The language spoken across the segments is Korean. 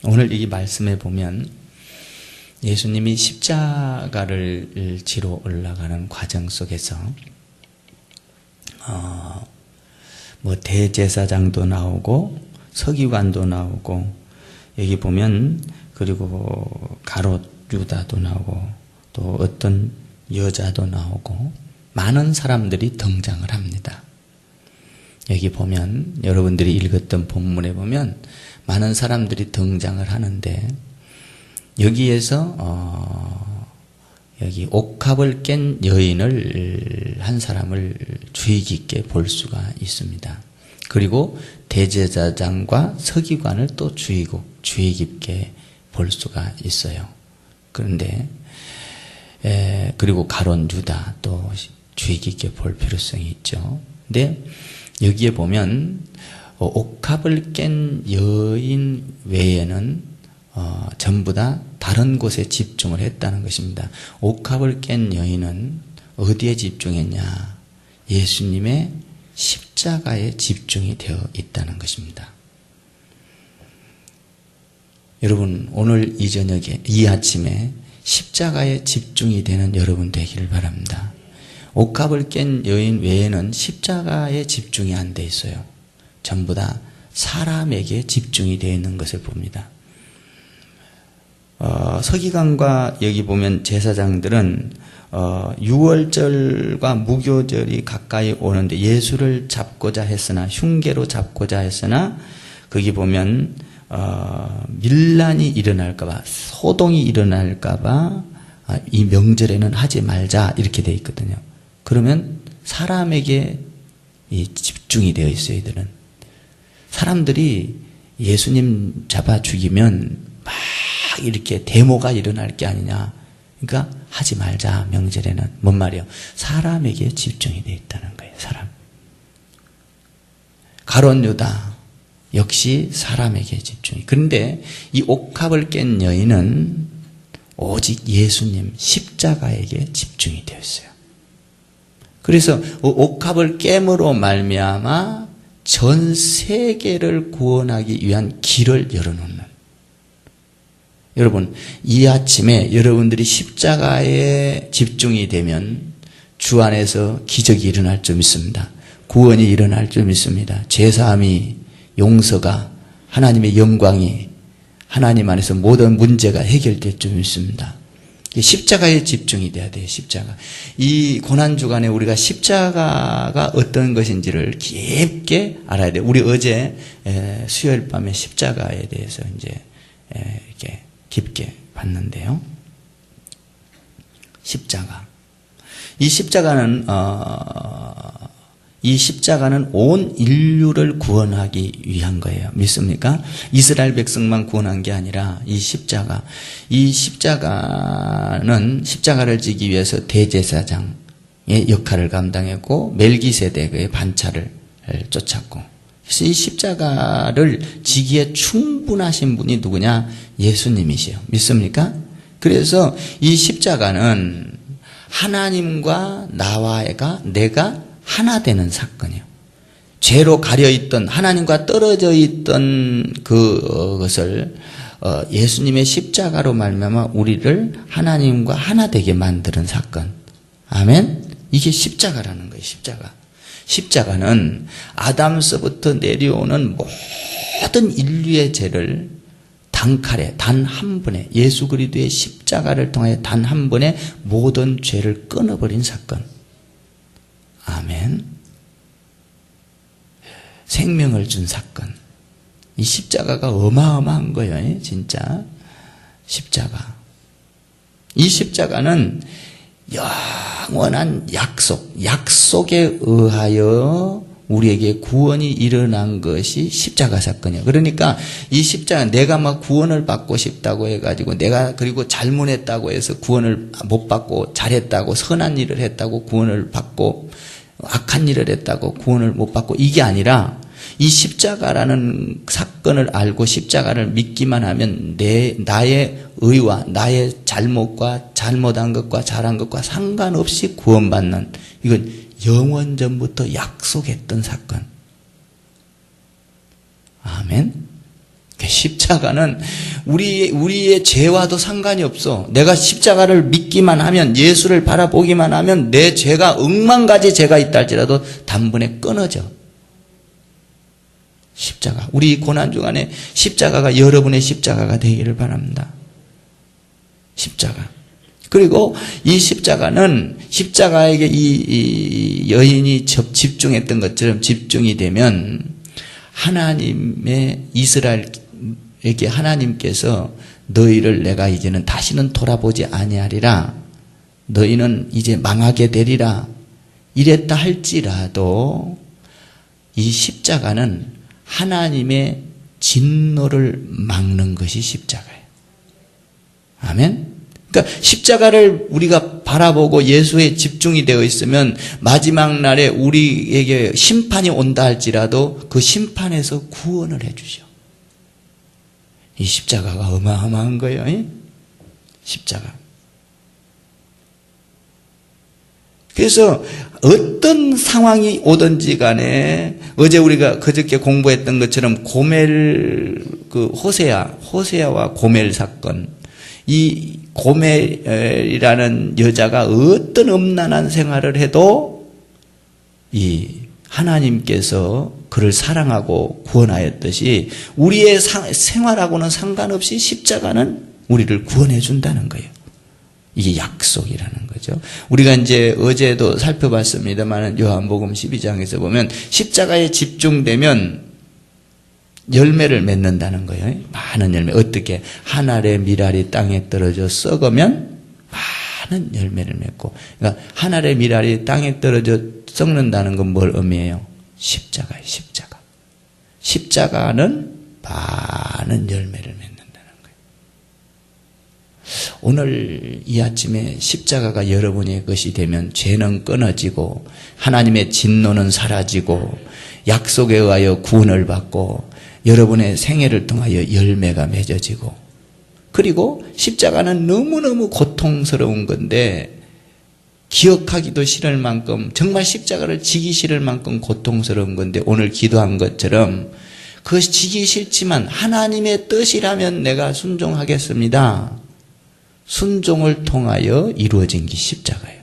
오늘 이 말씀에 보면 예수님이 십자가를 지러 올라가는 과정 속에서 대제사장도 나오고 서기관도 나오고 여기 보면 그리고 가롯 유다도 나오고 또 어떤 여자도 나오고 많은 사람들이 등장을 합니다. 여기 보면 여러분들이 읽었던 본문에 보면 많은 사람들이 등장을 하는데 여기에서 여기 옥합을 깬 여인을 한 사람을 주의 깊게 볼 수가 있습니다. 그리고 대제사장과 서기관을 또 주의 깊게 볼 수가 있어요. 그런데 그리고 가롯 유다 또 주의 깊게 볼 필요성이 있죠. 근데 여기에 보면 옥합을 깬 여인 외에는 전부 다 다른 곳에 집중을 했다는 것입니다. 옥합을 깬 여인은 어디에 집중했냐? 예수님의 십자가에 집중이 되어 있다는 것입니다. 여러분, 오늘 이 저녁에, 이 아침에 십자가에 집중이 되는 여러분 되기를 바랍니다. 옥합을 깬 여인 외에는 십자가에 집중이 안 돼 있어요. 전부 다 사람에게 집중이 되어 있는 것을 봅니다. 서기관과 여기 보면 제사장들은 6월절과 무교절이 가까이 오는데 예수를 잡고자 했으나 흉계로 잡고자 했으나 거기 보면 밀란이 일어날까봐 소동이 일어날까봐 이 명절에는 하지 말자 이렇게 돼 있거든요. 그러면 사람에게 이 집중이 되어 있어요. 이들은 사람들이 예수님 잡아 죽이면 막 이렇게 데모가 일어날 게 아니냐. 그러니까 하지 말자 명절에는. 뭔 말이에요? 사람에게 집중이 되어 있다는 거예요. 사람. 가롯 유다 역시 사람에게 집중이. 그런데 이 옥합을 깬 여인은 오직 예수님 십자가에게 집중이 되어 있어요. 그래서 옥합을 깨므로 말미암아 전 세계를 구원하기 위한 길을 열어놓는. 여러분, 이 아침에 여러분들이 십자가에 집중이 되면 주 안에서 기적이 일어날 줄 믿습니다. 구원이 일어날 줄 믿습니다. 죄사함이, 용서가, 하나님의 영광이 하나님 안에서 모든 문제가 해결될 줄 믿습니다. 십자가에 집중이 돼야 돼요. 십자가. 이 고난주간에 우리가 십자가가 어떤 것인지를 깊게 알아야 돼요. 우리 어제 수요일 밤에 십자가에 대해서 이제 이렇게 깊게 봤는데요. 십자가. 이 십자가는 온 인류를 구원하기 위한 거예요. 믿습니까? 이스라엘 백성만 구원한 게 아니라 이 십자가를 지기 위해서 대제사장의 역할을 감당했고 멜기세덱의 반차를 쫓았고, 그래서 이 십자가를 지기에 충분하신 분이 누구냐? 예수님이시요. 믿습니까? 그래서 이 십자가는 하나님과 내가 하나 되는 사건이에요. 죄로 가려있던, 하나님과 떨어져 있던 그것을 예수님의 십자가로 말미암아 우리를 하나님과 하나 되게 만드는 사건. 아멘? 이게 십자가라는 거예요. 십자가는 아담서부터 내려오는 모든 인류의 죄를 단칼에 단 한 번에 예수 그리스도의 십자가를 통하여 단 한 번에 모든 죄를 끊어버린 사건. 아멘. 생명을 준 사건. 이 십자가가 어마어마한 거예요. 진짜. 십자가. 이 십자가는 영원한 약속에 의하여 우리에게 구원이 일어난 것이 십자가 사건이에요. 그러니까 이 십자가, 내가 막 구원을 받고 싶다고 해가지고 내가 그리고 잘못했다고 해서 구원을 못 받고, 잘했다고 선한 일을 했다고 구원을 받고, 악한 일을 했다고 구원을 못 받고, 이게 아니라 이 십자가라는 사건을 알고 십자가를 믿기만 하면 나의 의와 나의 잘못과 잘못한 것과 잘한 것과 상관없이 구원받는, 이건 영원전부터 약속했던 사건. 아멘. 십자가는 우리의 죄와도 상관이 없어. 내가 십자가를 믿기만 하면, 예수를 바라보기만 하면 내 죄가 억만 가지 죄가 있다 할지라도 단번에 끊어져. 십자가. 우리 고난 중간에 십자가가 여러분의 십자가가 되기를 바랍니다. 십자가. 그리고 이 십자가는 십자가에게 이 여인이 집중했던 것처럼 집중이 되면 하나님의 이스라엘에게 하나님께서 너희를 내가 이제는 다시는 돌아보지 아니하리라. 너희는 이제 망하게 되리라. 이랬다 할지라도 이 십자가는 하나님의 진노를 막는 것이 십자가예요. 아멘? 그러니까 십자가를 우리가 바라보고 예수에 집중이 되어 있으면 마지막 날에 우리에게 심판이 온다 할지라도 그 심판에서 구원을 해 주셔. 이 십자가가 어마어마한 거예요. 십자가. 그래서 어떤 상황이 오든지 간에 어제 우리가 그저께 공부했던 것처럼 고멜 호세아와 고멜 사건, 이 고멜이라는 여자가 어떤 음란한 생활을 해도 이 하나님께서 그를 사랑하고 구원하였듯이 우리의 생활하고는 상관없이 십자가는 우리를 구원해 준다는 거예요. 이게 약속이라는 거죠. 우리가 이제 어제도 살펴봤습니다만 요한복음 12장에서 보면 십자가에 집중되면 열매를 맺는다는 거예요. 많은 열매. 어떻게? 한 알의 밀알이 땅에 떨어져 썩으면 많은 열매를 맺고. 그러니까 한 알의 밀알이 땅에 떨어져 썩는다는 건 뭘 의미해요? 십자가예요. 십자가. 십자가는 많은 열매를 맺는다는 거예요. 오늘 이 아침에 십자가가 여러분의 것이 되면 죄는 끊어지고 하나님의 진노는 사라지고 약속에 의하여 구원을 받고 여러분의 생애를 통하여 열매가 맺어지고, 그리고 십자가는 너무너무 고통스러운 건데 기억하기도 싫을 만큼, 정말 십자가를 지기 싫을 만큼 고통스러운 건데 오늘 기도한 것처럼 그것이 지기 싫지만 하나님의 뜻이라면 내가 순종하겠습니다. 순종을 통하여 이루어진 게 십자가예요.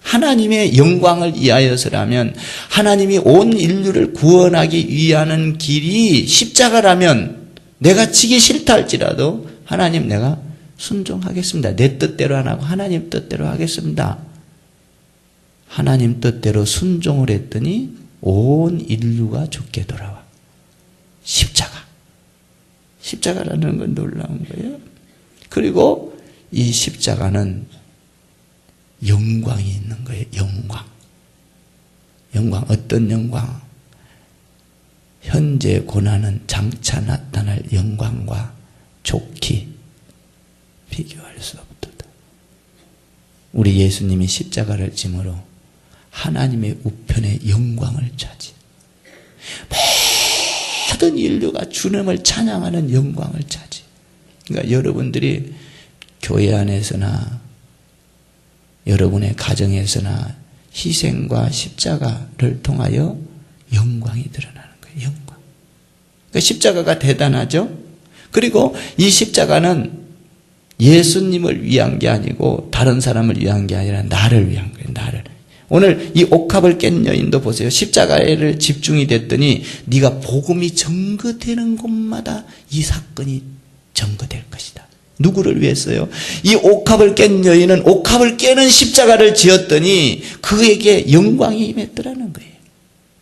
하나님의 영광을 위하여서라면, 하나님이 온 인류를 구원하기 위하는 길이 십자가라면 내가 지기 싫다 할지라도 하나님 내가 순종하겠습니다. 내 뜻대로 안 하고 하나님 뜻대로 하겠습니다. 하나님 뜻대로 순종을 했더니 온 인류가 죽게 돌아와. 십자가. 십자가라는 건 놀라운 거예요. 그리고 이 십자가는 영광이 있는 거예요. 영광. 영광. 어떤 영광? 현재 고난은 장차 나타날 영광과 좋기 비교할 수 없도다. 우리 예수님이 십자가를 짐으로 하나님의 우편의 영광을 차지. 모든 인류가 주님을 찬양하는 영광을 차지. 그러니까 여러분들이 교회 안에서나 여러분의 가정에서나 희생과 십자가를 통하여 영광이 드러나는 거예요. 영광. 그러니까 십자가가 대단하죠. 그리고 이 십자가는 예수님을 위한 게 아니고 다른 사람을 위한 게 아니라 나를 위한 거예요. 나를. 오늘 이 옥합을 깬 여인도 보세요. 십자가를 집중이 됐더니 네가 복음이 전거되는 곳마다 이 사건이 전거될 것이다. 누구를 위해서요? 이 옥합을 깬 여인은 옥합을 깨는 십자가를 지었더니 그에게 영광이 임했더라는 거예요.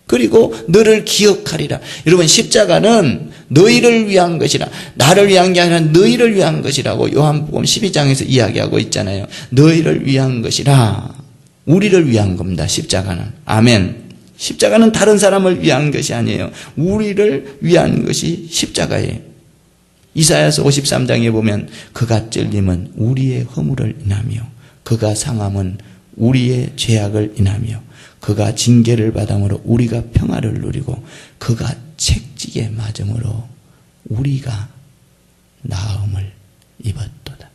그리고 너를 기억하리라. 여러분, 십자가는 너희를 위한 것이라. 나를 위한 게 아니라 너희를 위한 것이라고 요한복음 12장에서 이야기하고 있잖아요. 너희를 위한 것이라. 우리를 위한 겁니다. 십자가는. 아멘. 십자가는 다른 사람을 위한 것이 아니에요. 우리를 위한 것이 십자가예요. 이사야서 53장에 보면 그가 찔림은 우리의 허물을 인하며 그가 상함은 우리의 죄악을 인하며 그가 징계를 받음으로 우리가 평화를 누리고 그가 책지게 맞음으로 우리가 나음을 입었도다.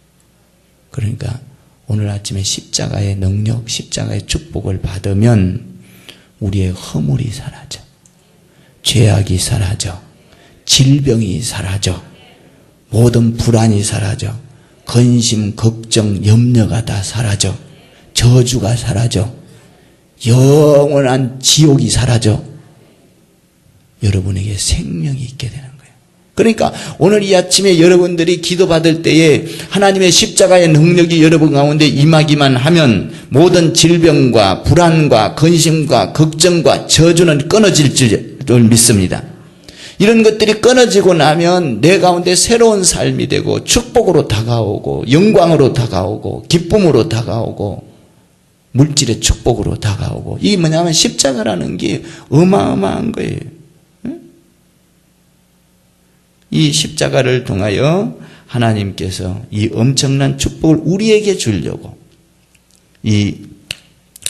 그러니까 오늘 아침에 십자가의 능력, 십자가의 축복을 받으면 우리의 허물이 사라져, 죄악이 사라져, 질병이 사라져, 모든 불안이 사라져. 근심, 걱정, 염려가 다 사라져. 저주가 사라져. 영원한 지옥이 사라져. 여러분에게 생명이 있게 되는 거예요. 그러니까 오늘 이 아침에 여러분들이 기도받을 때에 하나님의 십자가의 능력이 여러분 가운데 임하기만 하면 모든 질병과 불안과 근심과 걱정과 저주는 끊어질 줄 믿습니다. 이런 것들이 끊어지고 나면 내 가운데 새로운 삶이 되고 축복으로 다가오고 영광으로 다가오고 기쁨으로 다가오고 물질의 축복으로 다가오고, 이게 뭐냐면 십자가라는 게 어마어마한 거예요. 이 십자가를 통하여 하나님께서 이 엄청난 축복을 우리에게 주려고 이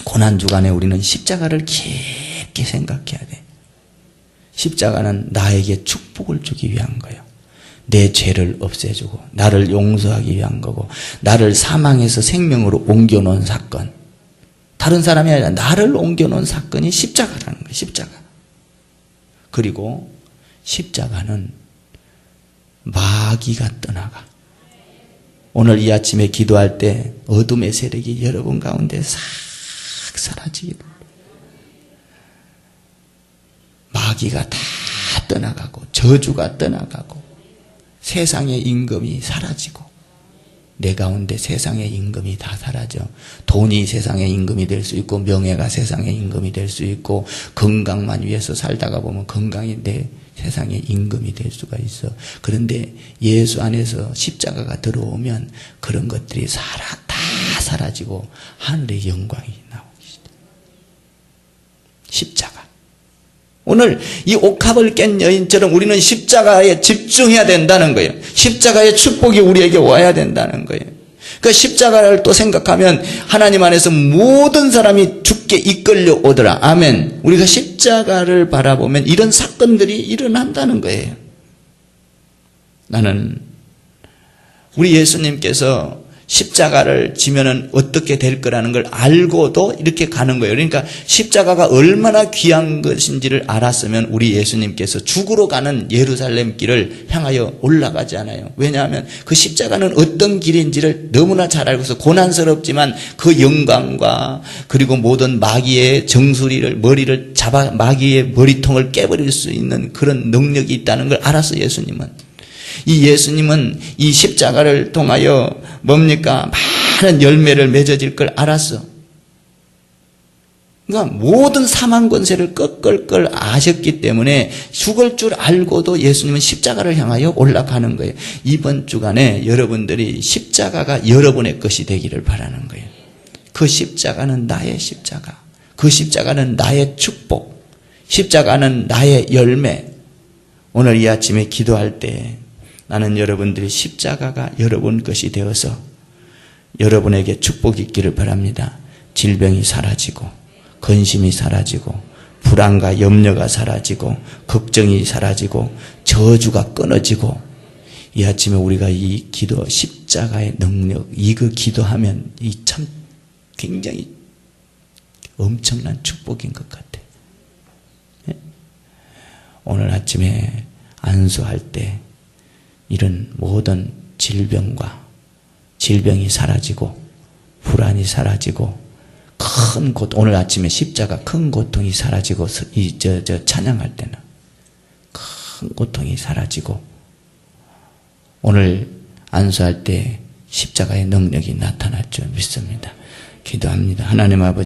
고난주간에 우리는 십자가를 깊게 생각해야 돼. 십자가는 나에게 축복을 주기 위한 거예요. 내 죄를 없애주고 나를 용서하기 위한 거고, 나를 사망에서 생명으로 옮겨놓은 사건, 다른 사람이 아니라 나를 옮겨놓은 사건이 십자가라는 거예요. 십자가. 그리고 십자가는 마귀가 떠나가. 오늘 이 아침에 기도할 때 어둠의 세력이 여러분 가운데 싹 사라지기 바랍니다. 마귀가 다 떠나가고 저주가 떠나가고 세상의 임금이 사라지고, 내 가운데 세상의 임금이 다 사라져. 돈이 세상의 임금이 될 수 있고, 명예가 세상의 임금이 될 수 있고, 건강만 위해서 살다가 보면 건강이 내 세상의 임금이 될 수가 있어. 그런데 예수 안에서 십자가가 들어오면 그런 것들이 다 사라지고 하늘의 영광이 나오기 시작해. 십자가. 오늘 이 옥합을 깬 여인처럼 우리는 십자가에 집중해야 된다는 거예요. 십자가의 축복이 우리에게 와야 된다는 거예요. 그 십자가를 또 생각하면 하나님 안에서 모든 사람이 죽게 이끌려 오더라. 아멘. 우리가 십자가를 바라보면 이런 사건들이 일어난다는 거예요. 나는 우리 예수님께서 십자가를 지면은 어떻게 될 거라는 걸 알고도 이렇게 가는 거예요. 그러니까 십자가가 얼마나 귀한 것인지를 알았으면 우리 예수님께서 죽으러 가는 예루살렘 길을 향하여 올라가지 않아요. 왜냐하면 그 십자가는 어떤 길인지를 너무나 잘 알고서 고난스럽지만 그 영광과 그리고 모든 마귀의 정수리를, 머리를 잡아 마귀의 머리통을 깨버릴 수 있는 그런 능력이 있다는 걸 알았어요. 예수님은. 이 예수님은 이 십자가를 통하여 뭡니까? 많은 열매를 맺어질 걸 알았어. 그러니까 모든 사망 권세를 꺾을 걸 아셨기 때문에 죽을 줄 알고도 예수님은 십자가를 향하여 올라가는 거예요. 이번 주간에 여러분들이 십자가가 여러분의 것이 되기를 바라는 거예요. 그 십자가는 나의 십자가. 그 십자가는 나의 축복. 십자가는 나의 열매. 오늘 이 아침에 기도할 때 나는 여러분들이 십자가가 여러분 것이 되어서 여러분에게 축복이 있기를 바랍니다. 질병이 사라지고, 근심이 사라지고, 불안과 염려가 사라지고, 걱정이 사라지고, 저주가 끊어지고, 이 아침에 우리가 이 기도, 십자가의 능력, 이거 기도하면 이 참 굉장히 엄청난 축복인 것 같아요. 오늘 아침에 안수할 때 이런 모든 질병이 사라지고 불안이 사라지고 큰 오늘 아침에 십자가 큰 고통이 사라지고 찬양할 때는 큰 고통이 사라지고 오늘 안수할 때 십자가의 능력이 나타날 줄 믿습니다. 기도합니다. 하나님 아버지.